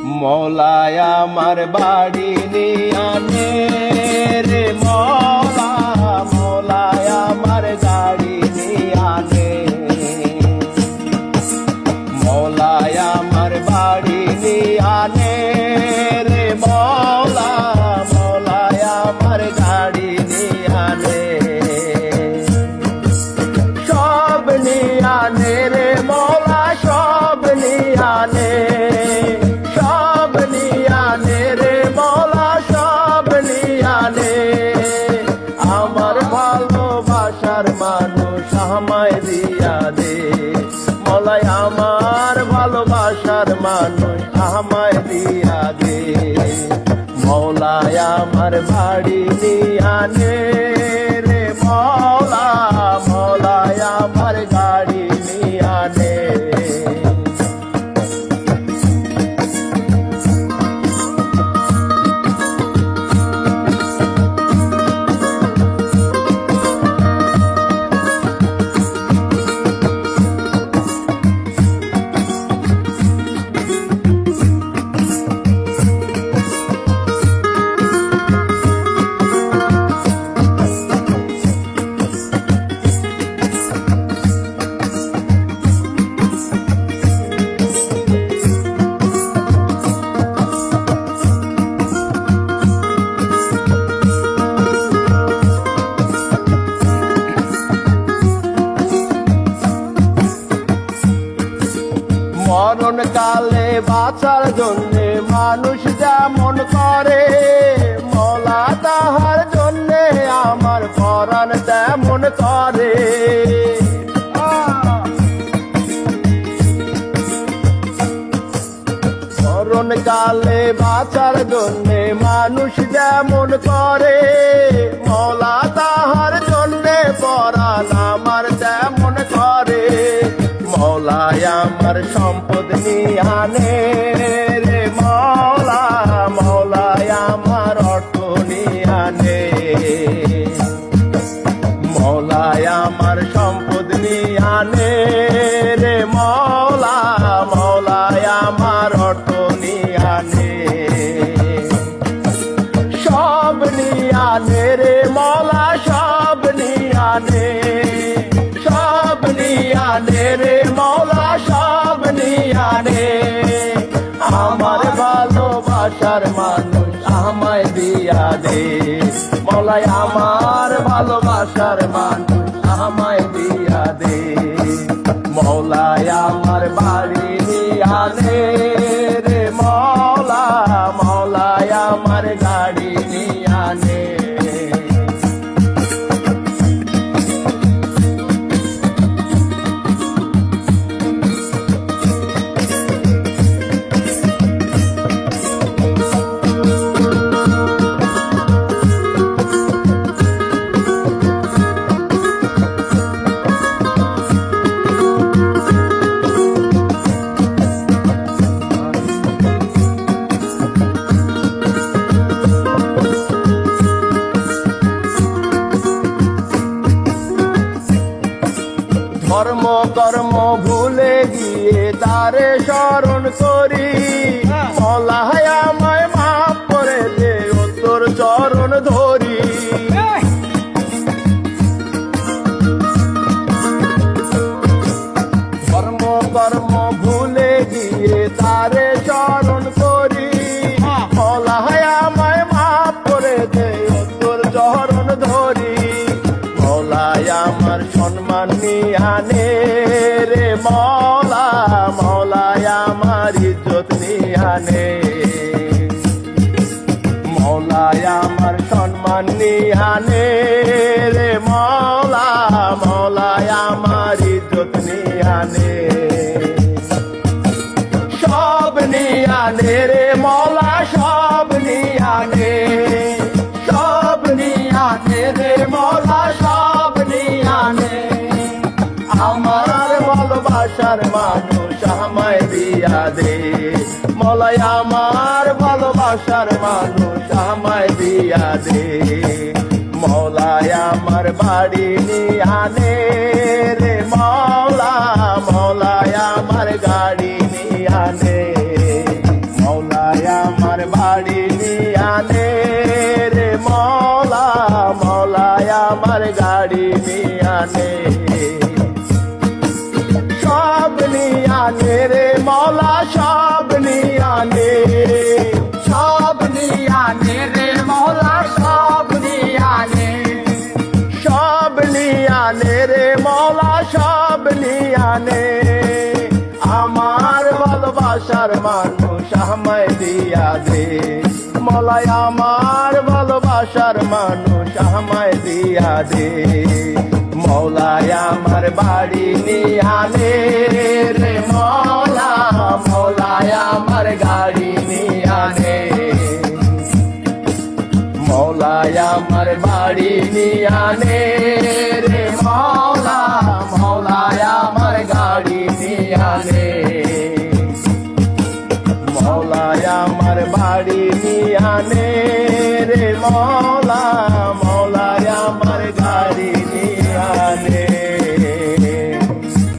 মৌলায় আমার বাড়ি নিয়ানে রে মৌলা, মৌলায় আমার গাড়ি নিয়ানে, মৌলায় আমার বাড়ি নিয়ানে রে মৌলা, মৌলায় আমার গাড়ি নিয়ানে, সব নিয়ানে রে মৌলা, সব নিয়ানে, সব নিয়ানে রে মৌলা, সব নিয়ানে, আমার ভালোবাসার মানুষ আমায় দিয়া দে, মৌলাই আমার ভালোবাসার মানুষ আমায় দিয়া দে, মৌলাই আমার বাড়ি নিয়ানে রে মৌলা, মৌলাই আমার গাড়ি নিয়ানে। মরণ কালে বাঁচার জন্যে মানুষ যেমন করে, মৌলা তাহার জন্যে আমার পরাণ তেমন করে, মরণ কালে বাঁচার জন্যে মানুষ যেমন করে, মৌলা তাহার জন্যে পরাণ আমার তেমন করে, মৌলায় আমার সম্পদ নিয়ানে রে মৌলা, মৌলায় আমার অর্থ নিয়ানে, মৌলায় আমার সম্পদ নিয়ানে রে মৌলা, মৌলায় আমার অর্থ নিয়ানে, সব নিয়ানে রে মৌলা, সব নিয়ানে, সব নিয়ানে রে মৌলা, সব নিয়ানে, আমার ভালোবাসার মানুষ আমায় দিয়া দে, মৌলাই আমার ভালোবাসার মানুষ আমায় দিয়া দে, মৌলাই আমার বাড়ি নিয়ানে রে মৌলা, মৌলাই আমার গাড়ি নিয়ানে। ধর্ম কর্ম ভুলে গিয়ে তারে স্মরণ করি, মৌলাই আমায় মাফ করে দে ও তোর চরণ ধরি, ধর্ম কর্ম ভুলে গিয়ে তারে স্মরণ করি, মৌলাই আমায় মাফ করে দে ও তোর চরণ ধরি, মৌলাই আমার সম্মান নিয়ানে রে মৌলা, মৌলাই আমার ইজ্জত নিয়ানে, মৌলাই আমার সম্মান নিয়ানে রে মৌলা, মৌলাই আমার ইজ্জত নিয়ানে, সব নিয়ানে রে মৌলা, সব নিয়ানে, সব নিয়ানে রে মৌলা, সব নিয়ানে, আমার ভালোবাসার মানুষ আমায় দিয়া দে, মৌলাই আমার ভালোবাসার মানুষ আমায় দিয়া দে, মৌলাই আমার বাড়ি নিয়ানে রে মৌলা, মৌলাই আমার গাড়ি নিয়ানে, মৌলা আমার বাড়ি নিয়ানে রে মৌলা মৌলায় আমার গাড়ি নিয়ানে সব নিয়ানে রে মৌলা সব নিয়ানে সব নিয়ানে রে মৌলা সব নিয়ানে সব নিয়ানে রে মৌলা সব নিয়ানে আমার ভালোবাসার মানুষ আমায় দিয়া দে মৌলাই আমার ভালোবাসার মানুষ আমায় দিয়া দে মৌলাই আমার বাড়ি নিয়ানে রে মৌলা মৌলাই আমার গাড়ি নিয়ানে মৌলাই আমার বাড়ি নিয়ানে রে মৌলা মৌলাই আমার গাড়ি নিয়ানে মৌলাই আমার বাড়ি নিয়ানে রে মৌলা